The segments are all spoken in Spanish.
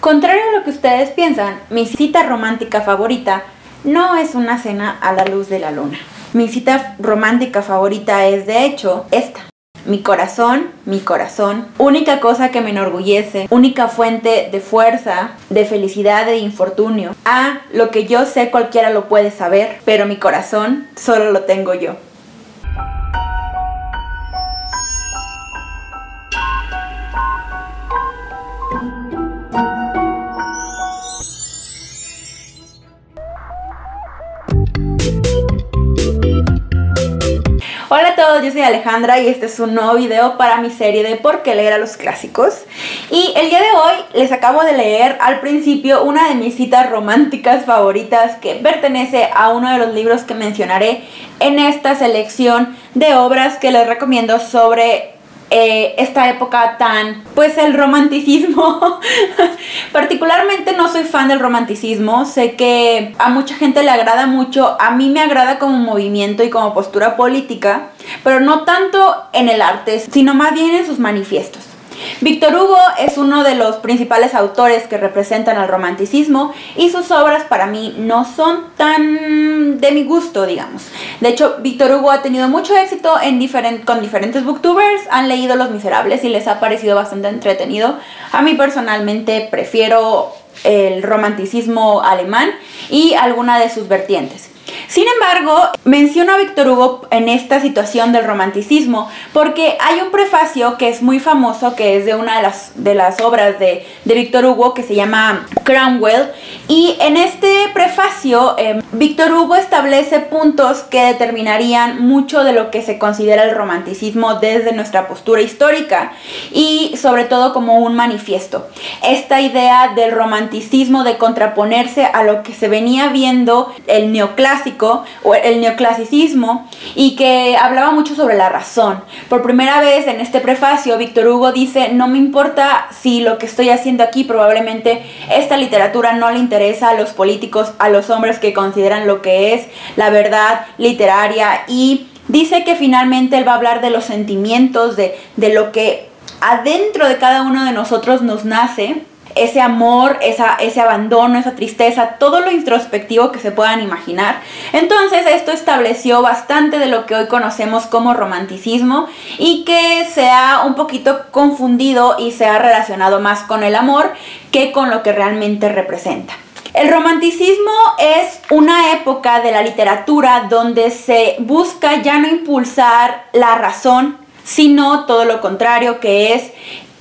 Contrario a lo que ustedes piensan, mi cita romántica favorita no es una cena a la luz de la luna. Mi cita romántica favorita es, de hecho, esta. Mi corazón, única cosa que me enorgullece, única fuente de fuerza, de felicidad e de infortunio. Lo que yo sé cualquiera lo puede saber, pero mi corazón solo lo tengo yo. Hola a todos, yo soy Alejandra y este es un nuevo video para mi serie de ¿Por qué leer a los clásicos? Y el día de hoy les acabo de leer al principio una de mis citas románticas favoritas que pertenece a uno de los libros que mencionaré en esta selección de obras que les recomiendo sobre esta época pues el romanticismo. Particularmente no soy fan del romanticismo, sé que a mucha gente le agrada mucho, a mí me agrada como movimiento y como postura política, pero no tanto en el arte, sino más bien en sus manifiestos. Víctor Hugo es uno de los principales autores que representan al romanticismo y sus obras para mí no son tan de mi gusto, digamos. De hecho, Víctor Hugo ha tenido mucho éxito con diferentes booktubers, han leído Los Miserables y les ha parecido bastante entretenido. A mí personalmente prefiero el romanticismo alemán y alguna de sus vertientes. Sin embargo, menciono a Víctor Hugo en esta situación del romanticismo porque hay un prefacio que es muy famoso, que es de una de las obras de Víctor Hugo, que se llama Cromwell, y en este prefacio Víctor Hugo establece puntos que determinarían mucho de lo que se considera el romanticismo desde nuestra postura histórica y sobre todo como un manifiesto. Esta idea del romanticismo, de contraponerse a lo que se venía viendo el neoclásico o el neoclasicismo, y que hablaba mucho sobre la razón. Por primera vez en este prefacio Víctor Hugo dice: no me importa si lo que estoy haciendo aquí, probablemente esta literatura no le interesa a los políticos, a los hombres que consideran lo que es la verdad literaria, y dice que finalmente él va a hablar de los sentimientos, de lo que adentro de cada uno de nosotros nos nace. Ese amor, ese abandono, esa tristeza, todo lo introspectivo que se puedan imaginar. Entonces esto estableció bastante de lo que hoy conocemos como romanticismo y que se ha un poquito confundido y se ha relacionado más con el amor que con lo que realmente representa. El romanticismo es una época de la literatura donde se busca ya no impulsar la razón, sino todo lo contrario, que es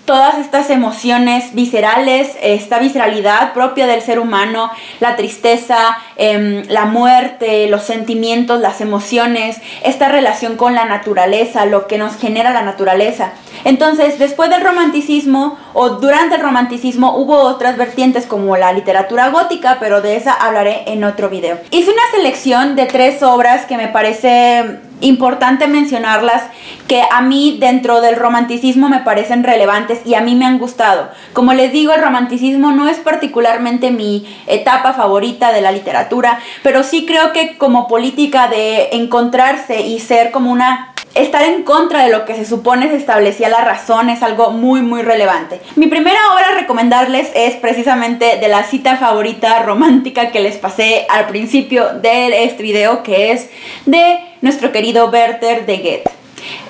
todas estas emociones viscerales, esta visceralidad propia del ser humano, la tristeza, la muerte, los sentimientos, las emociones, esta relación con la naturaleza, lo que nos genera la naturaleza. Entonces, después del romanticismo o durante el romanticismo hubo otras vertientes como la literatura gótica, pero de esa hablaré en otro video. Hice una selección de 3 obras que me parece importante mencionarlas, que a mí dentro del romanticismo me parecen relevantes y a mí me han gustado. Como les digo, el romanticismo no es particularmente mi etapa favorita de la literatura, pero sí creo que como política de encontrarse y ser como estar en contra de lo que se supone se establecía la razón es algo muy muy relevante. Mi primera obra a recomendarles es precisamente de la cita favorita romántica que les pasé al principio de este video, que es de nuestro querido Werther de Goethe.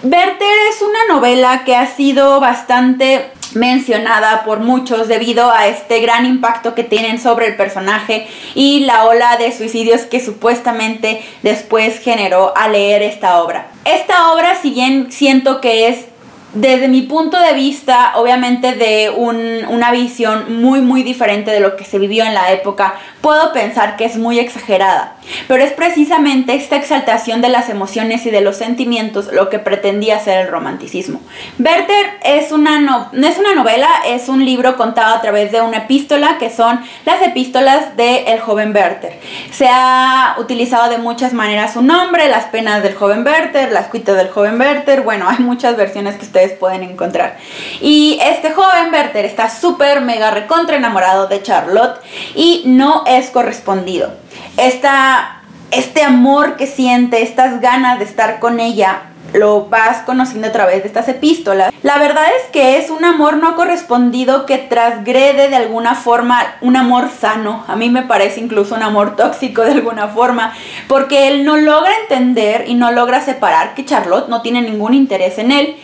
Werther es una novela que ha sido bastante mencionada por muchos debido a este gran impacto que tienen sobre el personaje y la ola de suicidios que supuestamente después generó al leer esta obra. Esta obra, si bien siento que es, desde mi punto de vista, obviamente de una visión muy muy diferente de lo que se vivió en la época, puedo pensar que es muy exagerada, pero es precisamente esta exaltación de las emociones y de los sentimientos lo que pretendía ser el romanticismo. Werther no es una novela, es un libro contado a través de una epístola, que son las epístolas del joven Werther. Se ha utilizado de muchas maneras su nombre: Las penas del joven Werther, Las cuitas del joven Werther. Bueno, hay muchas versiones que ustedes pueden encontrar. Y este joven Werther está súper mega recontra enamorado de Charlotte y no es correspondido. Este amor que siente, estas ganas de estar con ella, lo vas conociendo a través de estas epístolas. La verdad es que es un amor no correspondido que transgrede de alguna forma un amor sano. A mí me parece incluso un amor tóxico de alguna forma, porque él no logra entender y no logra separar que Charlotte no tiene ningún interés en él.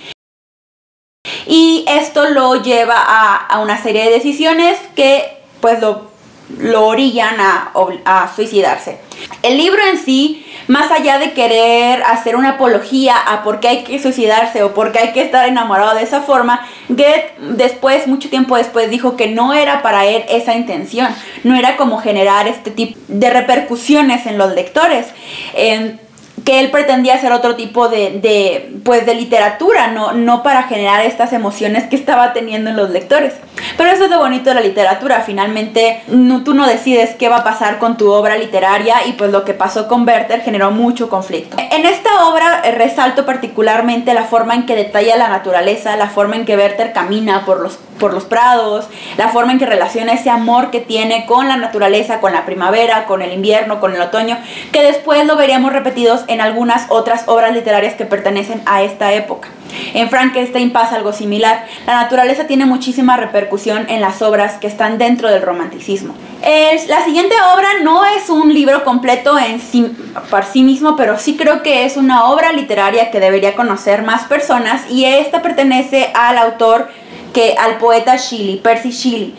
Y esto lo lleva a una serie de decisiones que pues lo orillan a suicidarse. El libro en sí, más allá de querer hacer una apología a por qué hay que suicidarse o por qué hay que estar enamorado de esa forma, Goethe después, mucho tiempo después, dijo que no era para él esa intención, no era como generar este tipo de repercusiones en los lectores, que él pretendía hacer otro tipo de literatura, no para generar estas emociones que estaba teniendo en los lectores. Pero eso es lo bonito de la literatura, finalmente tú no decides qué va a pasar con tu obra literaria, y pues lo que pasó con Werther generó mucho conflicto. En esta obra resalto particularmente la forma en que detalla la naturaleza, la forma en que Werther camina por los prados, la forma en que relaciona ese amor que tiene con la naturaleza, con la primavera, con el invierno, con el otoño, que después lo veríamos repetidos en algunas otras obras literarias que pertenecen a esta época. En Frankenstein pasa algo similar. La naturaleza tiene muchísima repercusión en las obras que están dentro del romanticismo. La siguiente obra no es un libro completo por sí mismo, pero sí creo que es una obra literaria que debería conocer más personas, y esta pertenece al autor al poeta Shelley, Percy Shelley.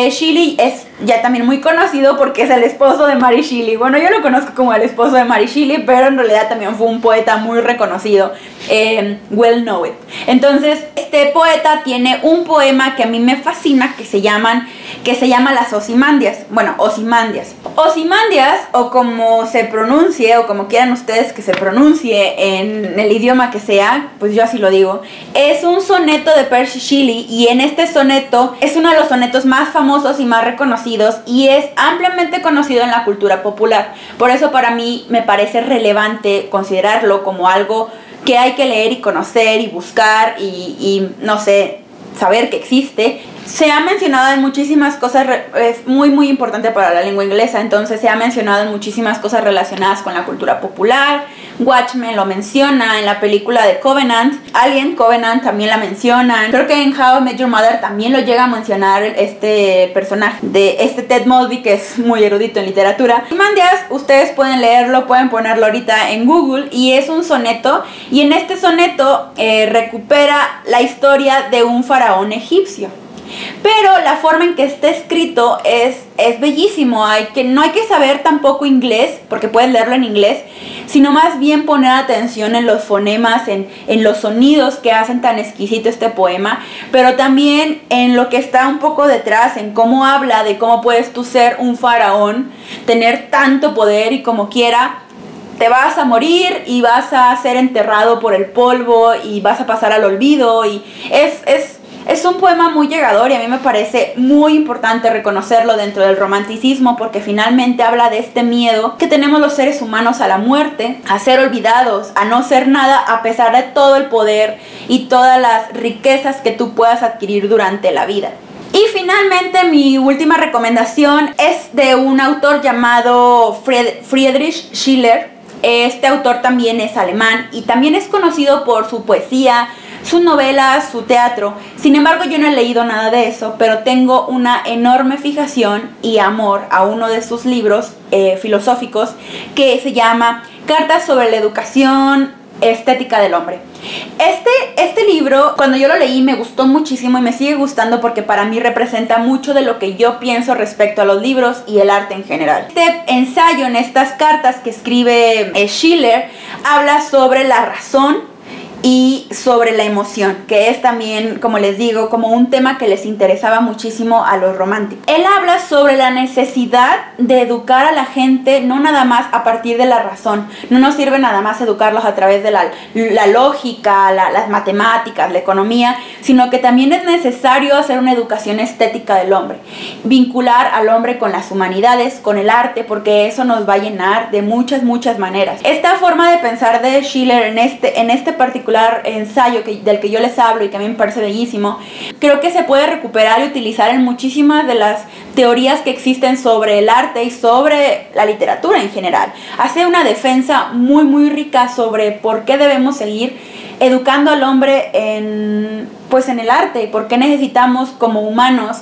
Shelley es ya también muy conocido porque es el esposo de Mary Shelley. Bueno, yo lo conozco como el esposo de Mary Shelley, pero en realidad también fue un poeta muy reconocido, well known. Entonces, este poeta tiene un poema que a mí me fascina que se llama Las Ozymandias. Bueno, Ozymandias. Ozymandias, o como se pronuncie, o como quieran ustedes que se pronuncie en el idioma que sea, pues yo así lo digo, es un soneto de Percy Shelley, y en este soneto es uno de los sonetos más famosos y más reconocidos, y es ampliamente conocido en la cultura popular. Por eso para mí me parece relevante considerarlo como algo que hay que leer y conocer y buscar y no sé, saber que existe. Se ha mencionado en muchísimas cosas, es muy importante para la lengua inglesa, entonces se ha mencionado en muchísimas cosas relacionadas con la cultura popular. Watchmen lo menciona, en la película de Covenant, Alien Covenant también la mencionan, creo que en How I Met Your Mother también lo llega a mencionar este personaje de Ted Mosby, que es muy erudito en literatura. Ozymandias, ustedes pueden leerlo, pueden ponerlo ahorita en Google, y es un soneto, y en este soneto recupera la historia de un faraón egipcio. Pero la forma en que está escrito es bellísimo. No hay que saber tampoco inglés, porque pueden leerlo en inglés, sino más bien poner atención en los fonemas, en los sonidos que hacen tan exquisito este poema, pero también en lo que está un poco detrás, en cómo habla de cómo puedes tú ser un faraón, tener tanto poder, y como quiera te vas a morir y vas a ser enterrado por el polvo y vas a pasar al olvido. Y es un poema muy llegador, y a mí me parece muy importante reconocerlo dentro del romanticismo, porque finalmente habla de este miedo que tenemos los seres humanos a la muerte, a ser olvidados, a no ser nada a pesar de todo el poder y todas las riquezas que tú puedas adquirir durante la vida. Y finalmente mi última recomendación es de un autor llamado Friedrich Schiller. Este autor también es alemán y también es conocido por su poesía, sus novelas, su teatro. Sin embargo, yo no he leído nada de eso, pero tengo una enorme fijación y amor a uno de sus libros filosóficos, que se llama Cartas sobre la educación estética del hombre. Este libro, cuando yo lo leí, me gustó muchísimo y me sigue gustando, porque para mí representa mucho de lo que yo pienso respecto a los libros y el arte en general. Este ensayo, en estas cartas que escribe Schiller, habla sobre la razón y sobre la emoción, que es también, como les digo, como un tema que les interesaba muchísimo a los románticos. Él habla sobre la necesidad de educar a la gente, no nada más a partir de la razón. No nos sirve nada más educarlos a través de la lógica, las matemáticas, la economía, sino que también es necesario hacer una educación estética del hombre, vincular al hombre con las humanidades, con el arte, porque eso nos va a llenar de muchas maneras. Esta forma de pensar de Schiller en este particular particular ensayo del que yo les hablo y que a mí me parece bellísimo, creo que se puede recuperar y utilizar en muchísimas de las teorías que existen sobre el arte y sobre la literatura en general. Hace una defensa muy muy rica sobre por qué debemos seguir educando al hombre en el arte, por qué necesitamos como humanos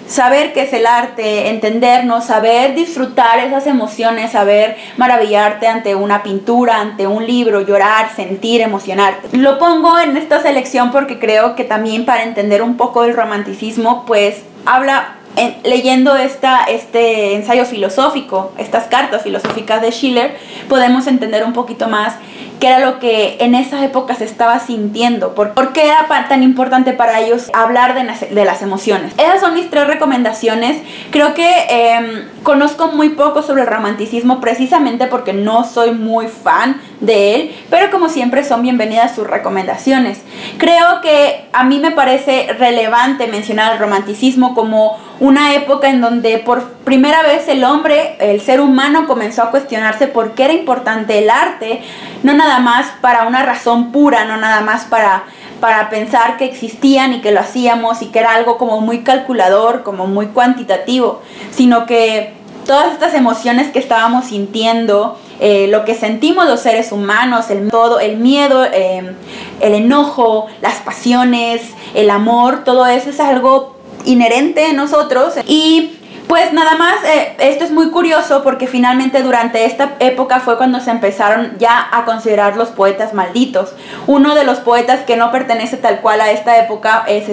saber qué es el arte, entendernos, saber disfrutar esas emociones, saber maravillarte ante una pintura, ante un libro, llorar, sentir, emocionarte. Lo pongo en esta selección porque creo que también para entender un poco del romanticismo, pues habla, leyendo este ensayo filosófico, estas cartas filosóficas de Schiller, podemos entender un poquito más qué era lo que en esa época se estaba sintiendo, por qué era tan importante para ellos hablar de las emociones. Esas son mis 3 recomendaciones. Creo que conozco muy poco sobre el romanticismo precisamente porque no soy muy fan de él, pero como siempre son bienvenidas sus recomendaciones. Creo que a mí me parece relevante mencionar el romanticismo como una época en donde por primera vez el hombre, el ser humano, comenzó a cuestionarse por qué era importante el arte, no nada más para una razón pura, no nada más para pensar que existían y que lo hacíamos y que era algo como muy calculador, como muy cuantitativo, sino que todas estas emociones que estábamos sintiendo, lo que sentimos los seres humanos, el miedo, el enojo, las pasiones, el amor, todo eso es algo inherente en nosotros. Y pues nada más, esto es muy curioso porque finalmente durante esta época fue cuando se empezaron ya a considerar los poetas malditos. Uno de los poetas que no pertenece tal cual a esta época es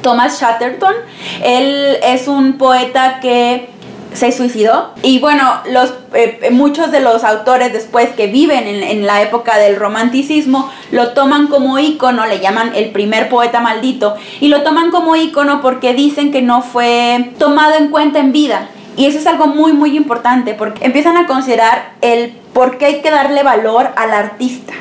Thomas Chatterton. Él es un poeta que se suicidó y bueno, muchos de los autores después que viven en la época del romanticismo lo toman como ícono, le llaman el primer poeta maldito y lo toman como ícono porque dicen que no fue tomado en cuenta en vida. Y eso es algo muy muy importante porque empiezan a considerar el por qué hay que darle valor al artista.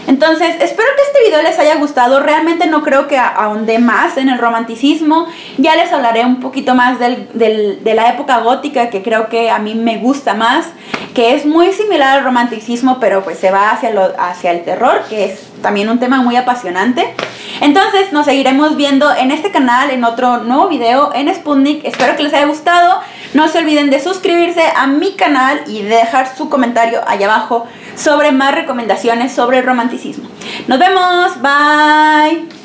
Entonces, espero que este video les haya gustado. Realmente no creo que ahonde más en el romanticismo. Ya les hablaré un poquito más de la época gótica, que creo que a mí me gusta más, que es muy similar al romanticismo, pero pues se va hacia el terror, que es también un tema muy apasionante. Entonces, nos seguiremos viendo en este canal, en otro nuevo video en Sputnik. Espero que les haya gustado. No se olviden de suscribirse a mi canal y de dejar su comentario allá abajo sobre más recomendaciones sobre el romanticismo. Nos vemos, bye.